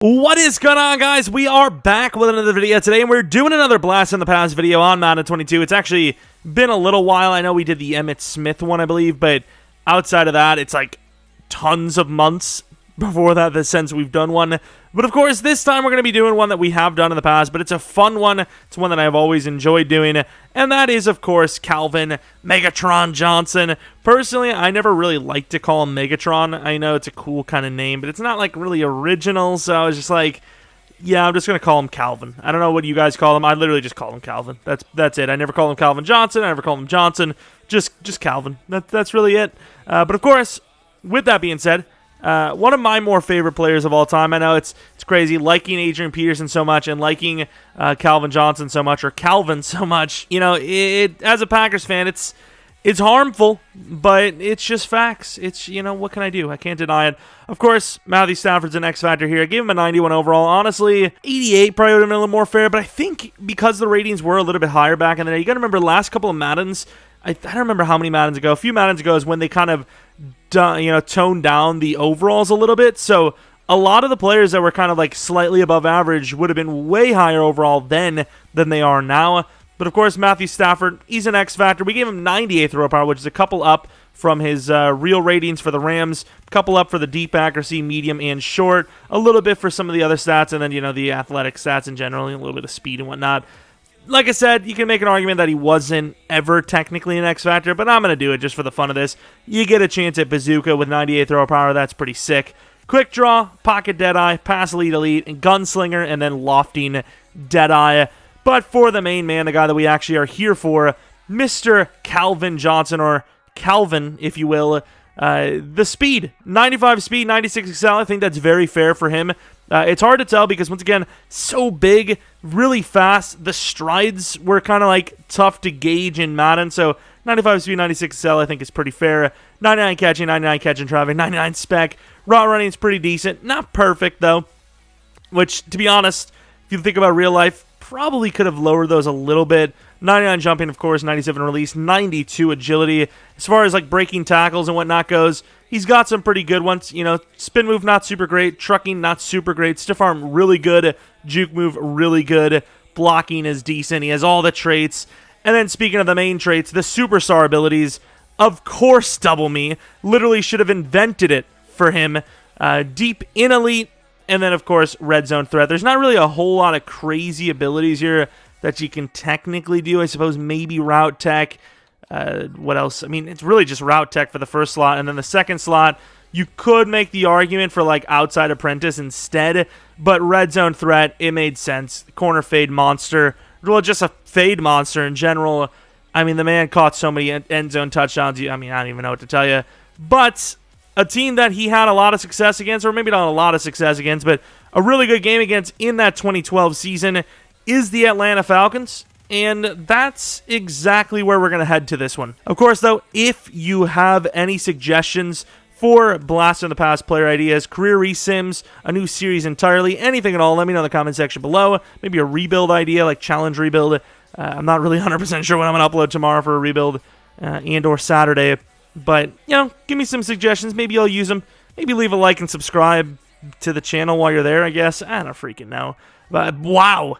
What is going on, guys? We are back with another video today, and we're doing another Blast in the Past video on Madden 22. It's actually been a little while. I know we did the Emmitt Smith one, I believe, but outside of that, it's like tons of months before that since we've done one. But of course, this time we're going to be doing one that we have done in the past, but it's a fun one. It's one that I've always enjoyed doing, and that is, of course, Calvin Megatron Johnson. Personally, I never really liked to call him Megatron. I know it's a cool kind of name, but it's not like really original, so I was just like, yeah, I'm just going to call him Calvin. I don't know what you guys call him. I literally just call him Calvin. That's it. I never call him Calvin Johnson. I never call him Johnson. Just Calvin. That's really it. But of course, with that being said, one of my more favorite players of all time. I know it's crazy liking Adrian Peterson so much and liking Calvin Johnson so much, or Calvin so much. You know, as a Packers fan, it's harmful, but it's just facts. It's, you know, what can I do? I can't deny it. Of course, Matthew Stafford's an X factor here. I gave him a 91 overall. Honestly, 88 probably would have been a little more fair, but I think because the ratings were a little bit higher back in the day, you got to remember the last couple of Maddens. I don't remember how many Maddens ago. A few Maddens ago is when they kind of toned down the overalls a little bit. So a lot of the players that were kind of like slightly above average would have been way higher overall then than they are now. But of course, Matthew Stafford, he's an X factor. We gave him 98 throw power, which is a couple up from his real ratings for the Rams, a couple up for the deep accuracy, medium, and short, a little bit for some of the other stats, and then, you know, the athletic stats in general, a little bit of speed and whatnot. Like I said, you can make an argument that he wasn't ever technically an X factor, but I'm going to do it just for the fun of this. You get a chance at Bazooka with 98 throw power. That's pretty sick. Quick draw, pocket deadeye, pass lead elite, and gunslinger, and then lofting deadeye. But for the main man, the guy that we actually are here for, Mr. Calvin Johnson, or Calvin, if you will, the speed. 95 speed, 96 excel. I think that's very fair for him. It's hard to tell because, once again, so big, really fast. The strides were kind of like tough to gauge in Madden. So 95 speed, 96 excel, I think is pretty fair. 99 catching traffic, 99 spec. Route running is pretty decent. Not perfect, though, which, to be honest, if you think about real life, probably could have lowered those a little bit. 99 jumping, of course, 97 release, 92 agility. As far as like breaking tackles and whatnot goes, he's got some pretty good ones. You know, spin move, not super great. Trucking, not super great. Stiff arm, really good. Juke move, really good. Blocking is decent. He has all the traits. And then speaking of the main traits, the superstar abilities, of course, double me. Literally should have invented it for him. Deep in elite. And then, of course, red zone threat. There's not really a whole lot of crazy abilities here that you can technically do. I suppose maybe route tech. What else? I mean, it's really just route tech for the first slot. And then the second slot, you could make the argument for like outside apprentice instead. But red zone threat, it made sense. Corner fade monster. Well, just a fade monster in general. I mean, the man caught so many end zone touchdowns. I mean, I don't even know what to tell you. But a team that he had a lot of success against, or maybe not a lot of success against, but a really good game against in that 2012 season is the Atlanta Falcons. And that's exactly where we're going to head to this one. Of course, though, if you have any suggestions for Blast in the Past player ideas, career resims, a new series entirely, anything at all, let me know in the comment section below. Maybe a rebuild idea, like challenge rebuild. I'm not really 100% sure when I'm going to upload tomorrow for a rebuild and or Saturday. But, you know, give me some suggestions. Maybe I'll use them. Maybe leave a like and subscribe to the channel while you're there, I guess. I don't freaking know. But, wow.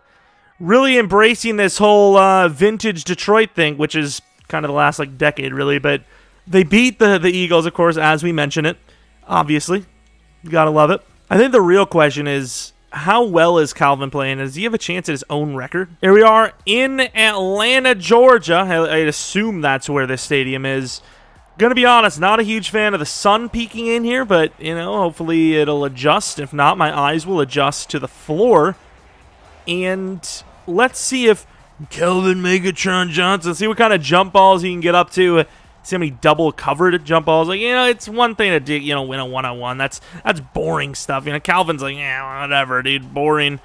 Really embracing this whole vintage Detroit thing, which is kind of the last, like, decade, really. But they beat the Eagles, of course, as we mentioned it. Obviously. You gotta love it. I think the real question is, how well is Calvin playing? Does he have a chance at his own record? Here we are in Atlanta, Georgia. I assume that's where this stadium is. Gonna be honest, not a huge fan of the sun peeking in here, but, you know, hopefully it'll adjust. If not, my eyes will adjust to the floor. And let's see if Calvin Megatron Johnson, see what kind of jump balls he can get up to. See how many double covered jump balls. Like, you know, it's one thing to do, you know, win a one-on-one. That's boring stuff. You know, Calvin's like, yeah, whatever, dude, boring.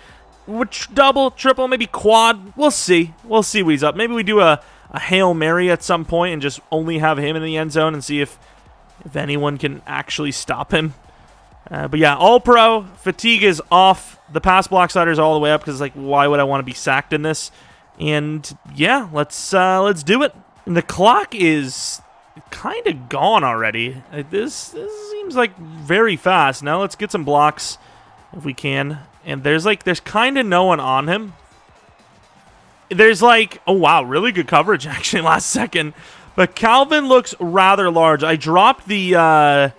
Double, triple, maybe quad. We'll see. We'll see what he's up. Maybe we do a Hail Mary at some point and just only have him in the end zone and see if anyone can actually stop him. But yeah, all pro. Fatigue is off. The pass block slider is all the way up because, like, why would I want to be sacked in this? And yeah, let's do it. And the clock is kind of gone already. This seems like very fast. Now let's get some blocks if we can. And there's kind of no one on him. There's like, oh wow, really good coverage actually last second. But Calvin looks rather large. I dropped the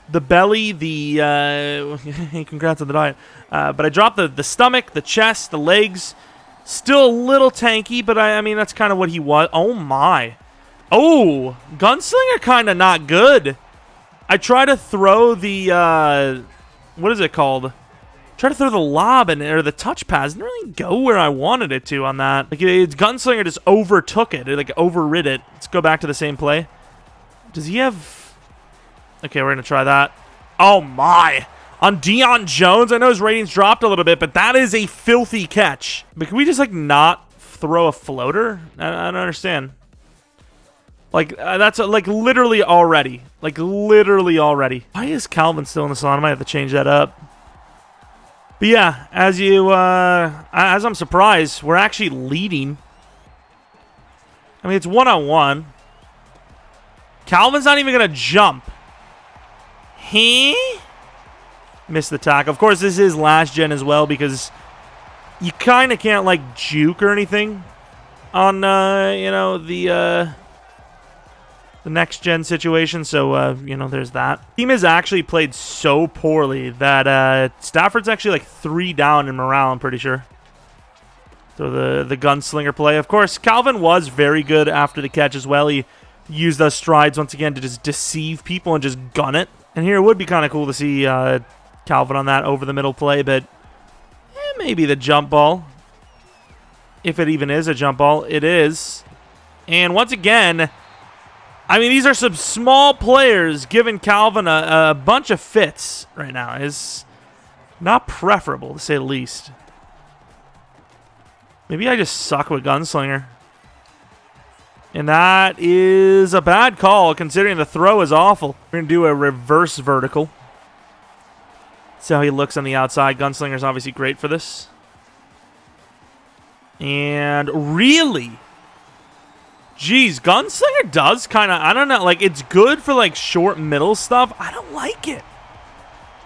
belly, hey, congrats on the diet. But I dropped the stomach, the chest, the legs. Still a little tanky, but I mean, that's kind of what he was. Oh my. Oh, Gunslinger kind of not good. I try to throw the, what is it called? Try to throw the lob or the touch pass. Didn't really go where I wanted it to on that. Like, Gunslinger just overtook it. It like overrid it. Let's go back to the same play. Does he have... Okay, we're going to try that. Oh my. On Deion Jones, I know his ratings dropped a little bit, but that is a filthy catch. But can we just like not throw a floater? I don't understand. Like, that's like literally already. Like, literally already. Why is Calvin still in the salon? I might have to change that up. But yeah, as I'm surprised, we're actually leading. I mean, it's one-on-one. Calvin's not even going to jump. Missed the tackle. Of course, this is last gen as well because you kind of can't, like, juke or anything on, you know, the next gen situation. So, you know, there's that. Team has actually played so poorly that Stafford's actually like 3 down in morale, I'm pretty sure. So the gunslinger play. Of course, Calvin was very good after the catch as well. He used those strides once again to just deceive people and just gun it. And here it would be kind of cool to see Calvin on that over the middle play, but maybe the jump ball. If it even is a jump ball, it is. And once again, I mean, these are some small players giving Calvin a bunch of fits right now. Is not preferable, to say the least. Maybe I just suck with Gunslinger. And that is a bad call, considering the throw is awful. We're going to do a reverse vertical. See how he looks on the outside. Gunslinger's obviously great for this. And really... Jeez, Gunslinger does kind of, I don't know, like, it's good for, like, short middle stuff. I don't like it.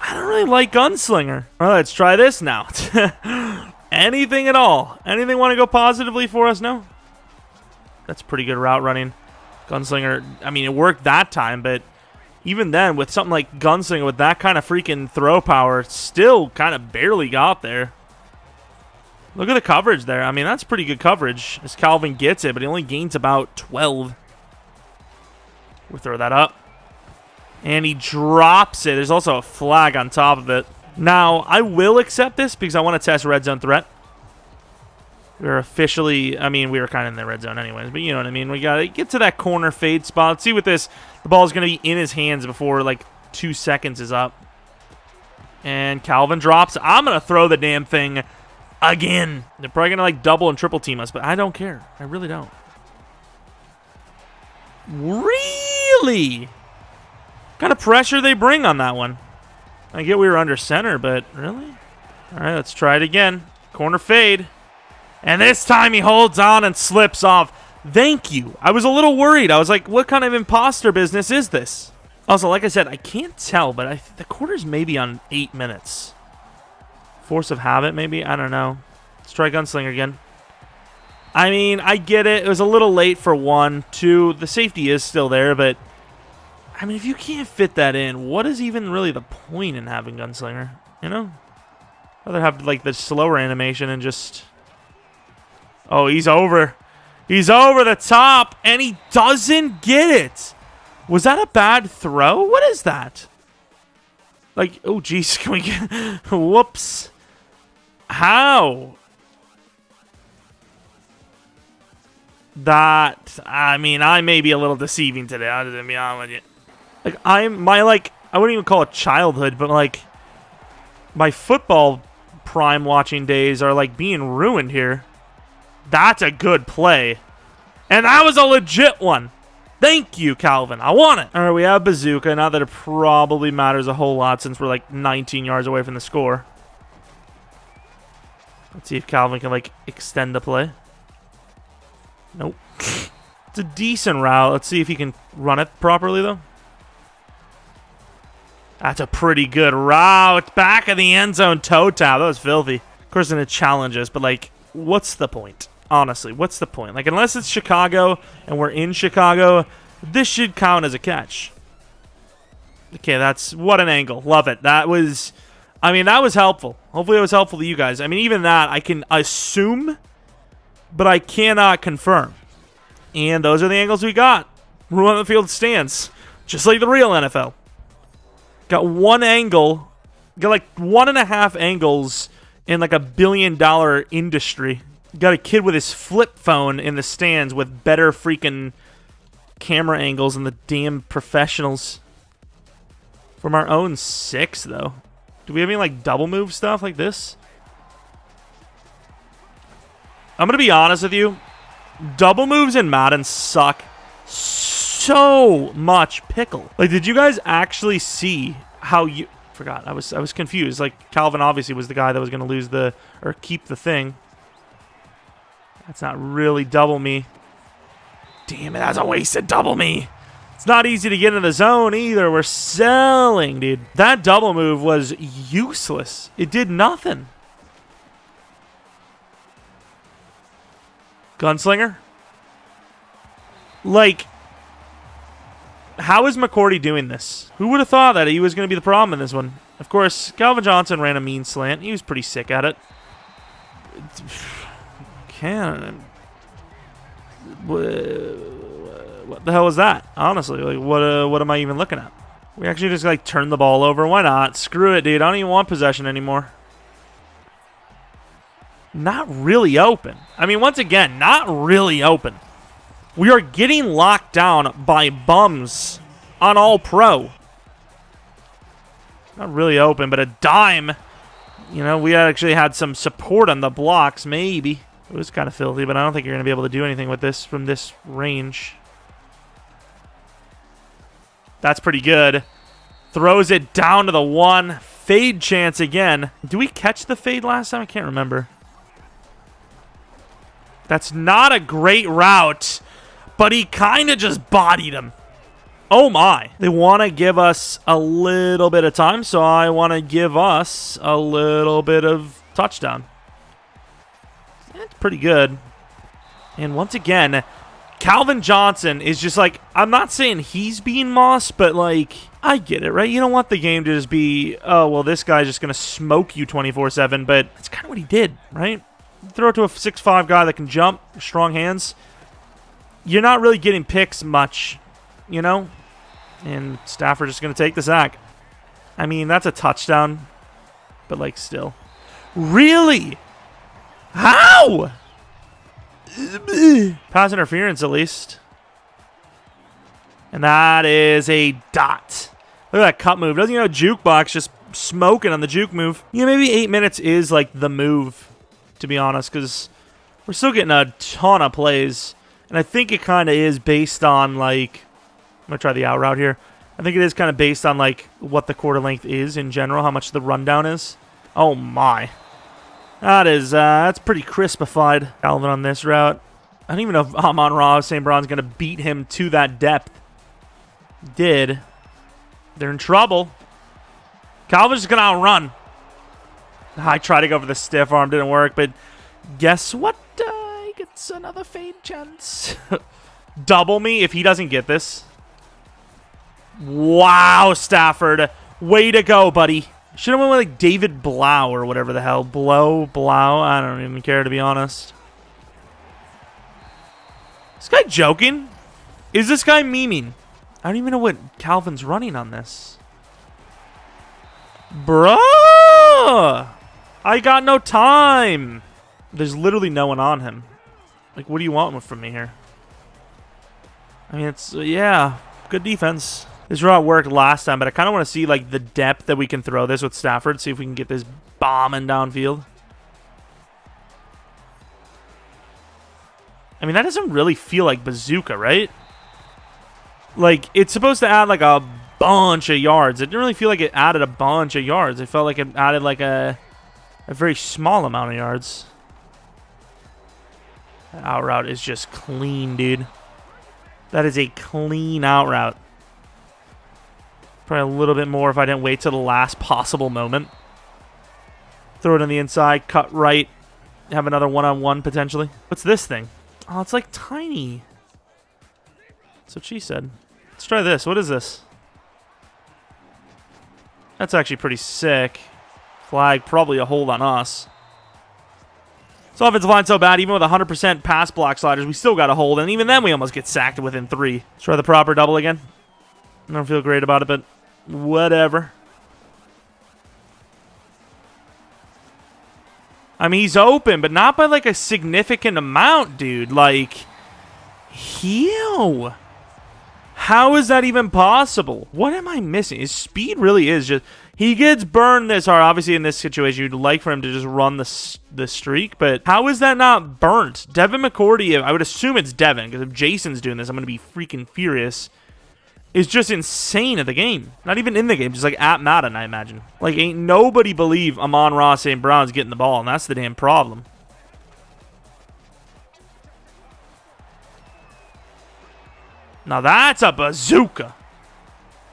I don't really like Gunslinger. All right, let's try this now. Anything at all? Anything want to go positively for us? No? That's pretty good route running. Gunslinger, I mean, it worked that time, but even then, with something like Gunslinger, with that kind of freaking throw power, still kind of barely got there. Look at the coverage there. I mean, that's pretty good coverage as Calvin gets it, but he only gains about 12. We'll throw that up. And he drops it. There's also a flag on top of it. Now, I will accept this because I want to test red zone threat. We're officially, I mean, we were kind of in the red zone anyways, but you know what I mean. We got to get to that corner fade spot. Let's see what this, the ball is going to be in his hands before like 2 seconds is up. And Calvin drops. I'm going to throw the damn thing again. They're probably going to like double and triple team us, but I don't care. I really don't. Really? What kind of pressure they bring on that one? I get we were under center, but really? All right, let's try it again. Corner fade. And this time he holds on and slips off. Thank you. I was a little worried. I was like, what kind of imposter business is this? Also, like I said, I can't tell, but the quarter's maybe on 8 minutes. Force of habit, maybe? I don't know. Let's try Gunslinger again. I mean, I get it. It was a little late for 1. 2, the safety is still there, but... I mean, if you can't fit that in, what is even really the point in having Gunslinger? You know? I'd rather have, like, the slower animation and just... Oh, he's over. He's over the top, and he doesn't get it. Was that a bad throw? What is that? Like, oh, jeez. Can we get... Whoops. How? That... I mean, I may be a little deceiving today. I'll just be honest with you. Like, I wouldn't even call it childhood, but, like, my football prime watching days are, like, being ruined here. That's a good play. And that was a legit one. Thank you, Calvin. I want it. All right, we have Bazooka. Not that it probably matters a whole lot since we're, like, 19 yards away from the score. Let's see if Calvin can, like, extend the play. Nope. It's a decent route. Let's see if he can run it properly, though. That's a pretty good route. Back of the end zone toe tap. That was filthy. Of course, going to challenge us, but, like, what's the point? Honestly, what's the point? Like, unless it's Chicago and we're in Chicago, this should count as a catch. Okay, that's... What an angle. Love it. That was... I mean, that was helpful. Hopefully it was helpful to you guys. I mean, even that, I can assume, but I cannot confirm. And those are the angles we got. Rule on the field stands. Just like the real NFL. Got one angle. Got like 1.5 angles in like $1 billion industry. Got a kid with his flip phone in the stands with better freaking camera angles than the damn professionals. From our own 6, though. Do we have any like double move stuff like this? I'm going to be honest with you. Double moves in Madden suck so much pickle. Like, did you guys actually see how you... Forgot. I was confused. Like, Calvin obviously was the guy that was going to lose the... Or keep the thing. That's not really double me. Damn it, that's a wasted double me. It's not easy to get in the zone either. We're selling, dude. That double move was useless. It did nothing. Gunslinger? Like, how is McCourty doing this? Who would have thought that he was going to be the problem in this one? Of course, Calvin Johnson ran a mean slant. He was pretty sick at it. What the hell was that? Honestly, like, what am I even looking at? We actually just, like, turn the ball over. Why not? Screw it, dude. I don't even want possession anymore. Not really open. I mean, once again, not really open. We are getting locked down by bums on All-Pro. Not really open, but a dime. You know, we actually had some support on the blocks, maybe. It was kind of filthy, but I don't think you're going to be able to do anything with this from this range. That's pretty good. Throws it down to the 1. Fade chance again. Did we catch the fade last time? I can't remember. That's not a great route, but he kind of just bodied him. Oh my. They want to give us a little bit of time, so I want to give us a little bit of touchdown. That's pretty good. And once again, Calvin Johnson is just like, I'm not saying he's being mossed, but like, I get it, right? You don't want the game to just be, oh, well, this guy's just going to smoke you 24/7, but that's kind of what he did, right? Throw it to a 6'5" guy that can jump, strong hands. You're not really getting picks much, you know? And Stafford's just going to take the sack. I mean, that's a touchdown, but like still. Really? How? Pass interference, at least. And that is a dot. Look at that cut move. Doesn't, you know, jukebox just smoking on the juke move. Yeah, maybe 8 minutes is like the move, to be honest, because we're still getting a ton of plays. And I think it kind of is based on, like, I'm going to try the out route here. I think it is kind of based on, like, what the quarter length is in general, how much the rundown is. Oh, my. That is, that's pretty crispified. Calvin on this route. I don't even know if Amon-Ra St. Brown's going to beat him to that depth. Did. They're in trouble. Calvin's just going to outrun. I tried to go for the stiff arm. Didn't work, but guess what? He gets another fade chance. Double me if he doesn't get this. Wow, Stafford. Way to go, buddy. Should have went with like David Blau or whatever the hell. Blau. I don't even care, to be honest. Is this guy joking? Is this guy memeing? I don't even know what Calvin's running on this. Bruh! I got no time. There's literally no one on him. Like, what do you want from me here? I mean, it's, yeah, good defense. This route worked last time, but I kind of want to see, like, the depth that we can throw this with Stafford. See if we can get this bombing downfield. I mean, that doesn't really feel like bazooka, right? Like, it's supposed to add, like, a bunch of yards. It didn't really feel like it added a bunch of yards. It felt like it added, like, a very small amount of yards. That out route is just clean, dude. That is a clean out route. Probably a little bit more if I didn't wait till the last possible moment. Throw it on the inside, cut right, have another one-on-one potentially. What's this thing? Oh, it's like tiny. That's what she said. Let's try this. What is this? That's actually pretty sick. Flag, probably a hold on us. So offensive line so bad, even with 100% pass block sliders, we still got a hold, and even then we almost get sacked within 3. Let's try the proper double again. I don't feel great about it, but whatever. I mean, he's open, but not by, like, a significant amount, dude. Like, heal. How is that even possible? What am I missing? His speed really is just... He gets burned this hard. Obviously, in this situation, you'd like for him to just run the streak, but how is that not burnt? Devin McCourty, I would assume it's Devin, because if Jason's doing this, I'm going to be freaking furious. Is just insane at the game. Not even in the game, just like at Madden, I imagine. Like, ain't nobody believe Amon-Ra St. Brown's getting the ball, and that's the damn problem. Now that's a bazooka.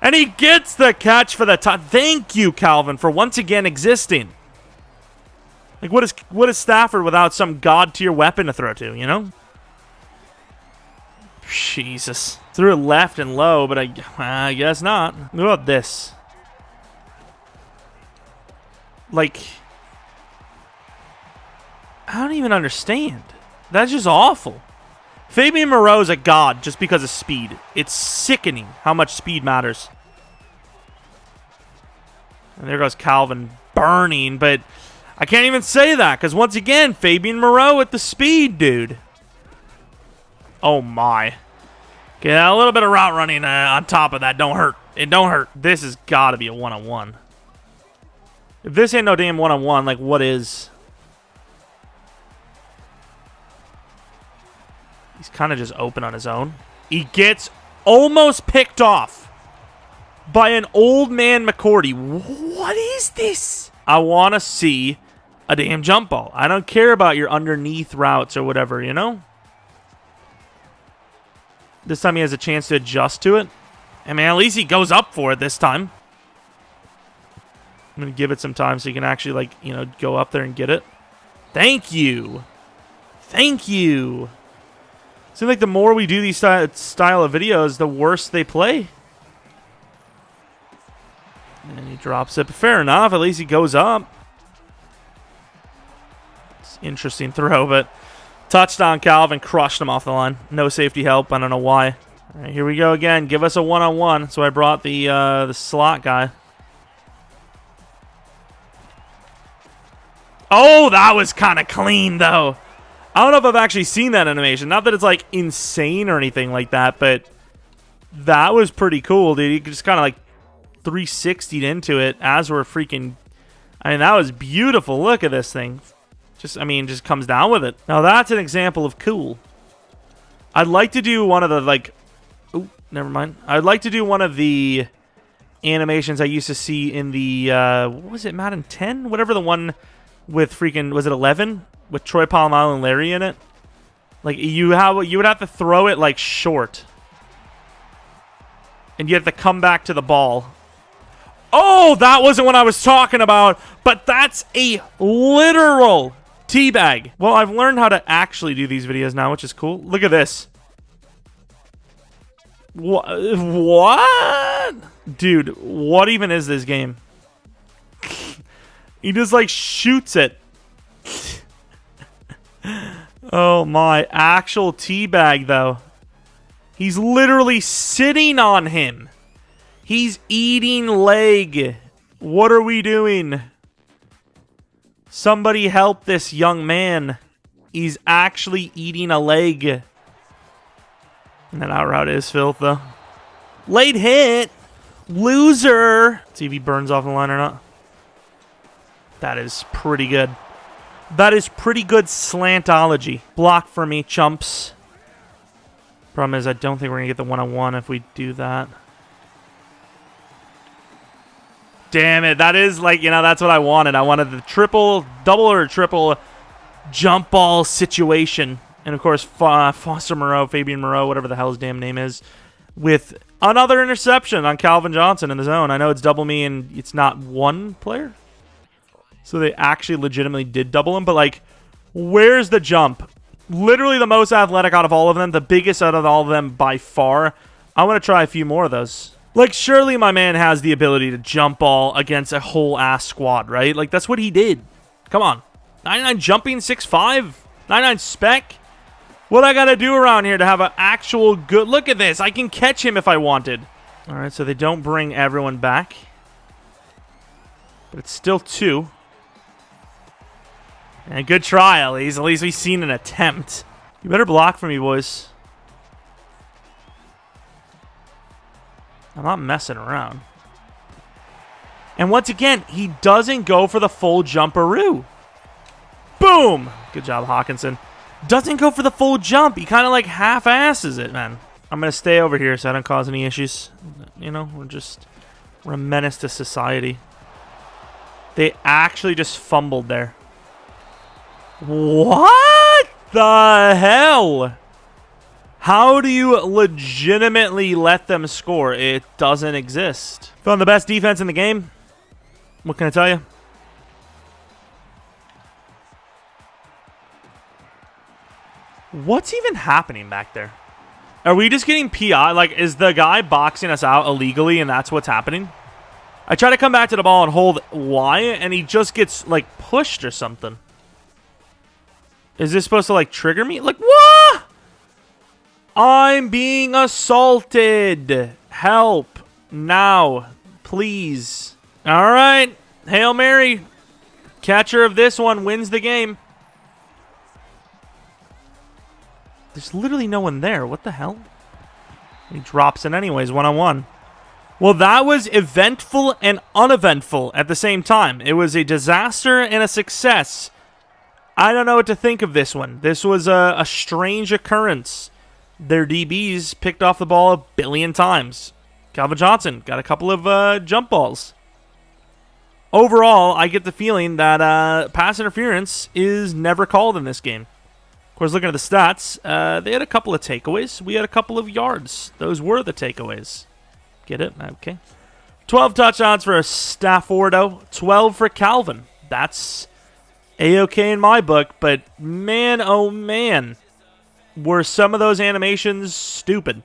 And he gets the catch for the touch. Thank you, Calvin, for once again existing. Like, what is Stafford without some god-tier weapon to throw to, you know? Jesus. Threw it left and low, but I guess not. What about this? Like, I don't even understand. That's just awful. Fabian Moreau is a god just because of speed. It's sickening how much speed matters. And there goes Calvin burning, but I can't even say that because once again, Fabian Moreau with the speed, dude. Oh my. Okay, a little bit of route running on top of that don't hurt. It don't hurt. This has got to be a one-on-one. If this ain't no damn one-on-one, like what is? He's kind of just open on his own. He gets almost picked off by an old man McCourty. What is this? I want to see a damn jump ball. I don't care about your underneath routes or whatever, you know? This time he has a chance to adjust to it. I mean, at least he goes up for it this time. I'm going to give it some time so you can actually, like, you know, go up there and get it. Thank you. Thank you. Seems like the more we do these style of videos, the worse they play. And he drops it. Fair enough. At least he goes up. It's an interesting throw, but touchdown. Calvin crushed him off the line. No safety help. I don't know why. All right, here we go again. Give us a one-on-one. So I brought the slot guy. Oh, that was kind of clean, though. I don't know if I've actually seen that animation. Not that it's, like, insane or anything like that, but that was pretty cool, dude. You just kind of, like, 360'd into it as we're freaking... I mean, that was beautiful. Look at this thing. Just, I mean, just comes down with it. Now, that's an example of cool. I'd like to do one of the, like... Oh, never mind. I'd like to do one of the animations I used to see in the... what was it, Madden 10? Whatever the one with freaking... Was it 11? With Troy Polamalu and Larry in it. Like, you would have to throw it, like, short. And you have to come back to the ball. Oh, that wasn't what I was talking about. But that's a literal teabag. Well, I've learned how to actually do these videos now, which is cool. Look at this. What? Dude, what even is this game? He just, like, shoots it. Oh my, actual teabag though. He's literally sitting on him. He's eating leg. What are we doing? Somebody help this young man. He's actually eating a leg. And that out route is filth though. Late hit. Loser. Let's see if he burns off the line or not. That is pretty good. That is pretty good slantology. Block for me, chumps. Problem is, I don't think we're going to get the one-on-one if we do that. Damn it. That is, like, you know, that's what I wanted. I wanted the double or triple jump ball situation. And, of course, Foster Moreau, Fabian Moreau, whatever the hell his damn name is, with Another interception on Calvin Johnson in the zone. I know it's double me and it's not one player. So they actually legitimately did double him. But, like, where's the jump? Literally the most athletic out of all of them. The biggest out of all of them by far. I want to try a few more of those. Like, surely my man has the ability to jump ball against a whole-ass squad, right? Like, that's what he did. Come on. 99 jumping, 6'5", 99 spec. What I got to do around here to have an actual good... Look at this. I can catch him if I wanted. All right, so they don't bring everyone back. But it's still 2. And good try, at least. At least we've seen an attempt. You better block for me, boys. I'm not messing around. And once again, he doesn't go for the full jumperoo. Boom! Good job, Hawkinson. Doesn't go for the full jump. He kind of like half-asses it, man. I'm going to stay over here so I don't cause any issues. You know, we're a menace to society. They actually just fumbled there. What the hell? How do you legitimately let them score? It doesn't exist. Found the best defense in the game. What can I tell you? What's even happening back there? Are we just getting PI? Like, is the guy boxing us out illegally and that's what's happening? I try to come back to the ball and hold Y, and he just gets, like, pushed or something. Is this supposed to, like, trigger me? Like, what? I'm being assaulted. Help. Now. Please. All right. Hail Mary. Catcher of this one wins the game. There's literally no one there. What the hell? He drops it anyways, one-on-one. Well, that was eventful and uneventful at the same time. It was a disaster and a success. I don't know what to think of this one. This was a strange occurrence. Their DBs picked off the ball a billion times. Calvin Johnson got a couple of jump balls. Overall, I get the feeling that pass interference is never called in this game. Of course, looking at the stats, they had a couple of takeaways. We had a couple of yards. Those were the takeaways. Get it? Okay. 12 touchdowns for Staffordo. 12 for Calvin. That's A-okay in my book, but man, oh man, were some of those animations stupid.